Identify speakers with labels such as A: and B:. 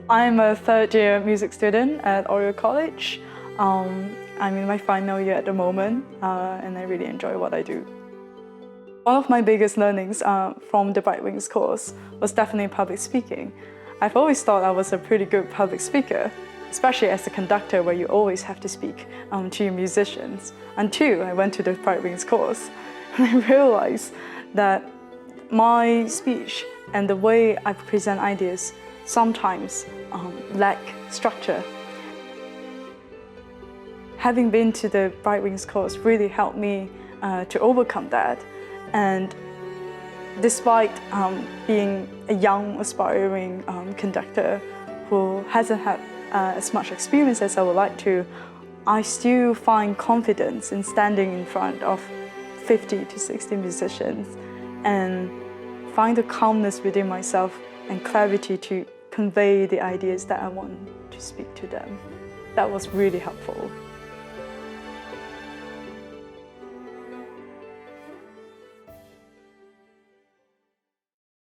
A: I'm a third-year music student at Oriel College. I'm in my final year at the moment, and I really enjoy what I do. One of my biggest learnings from the Brightwings course was definitely public speaking. I've always thought I was a pretty good public speaker, especially as a conductor where you always have to speak to your musicians, until I went to the Brightwings course. And I realized that my speech and the way I present ideas sometimes lack structure. Having been to the Brightwings course really helped me to overcome that. And despite being a young, aspiring conductor who hasn't had as much experience as I would like to, I still find confidence in standing in front of 50 to 60 musicians and find the calmness within myself and clarity to convey the ideas that I want to speak to them. That was really helpful.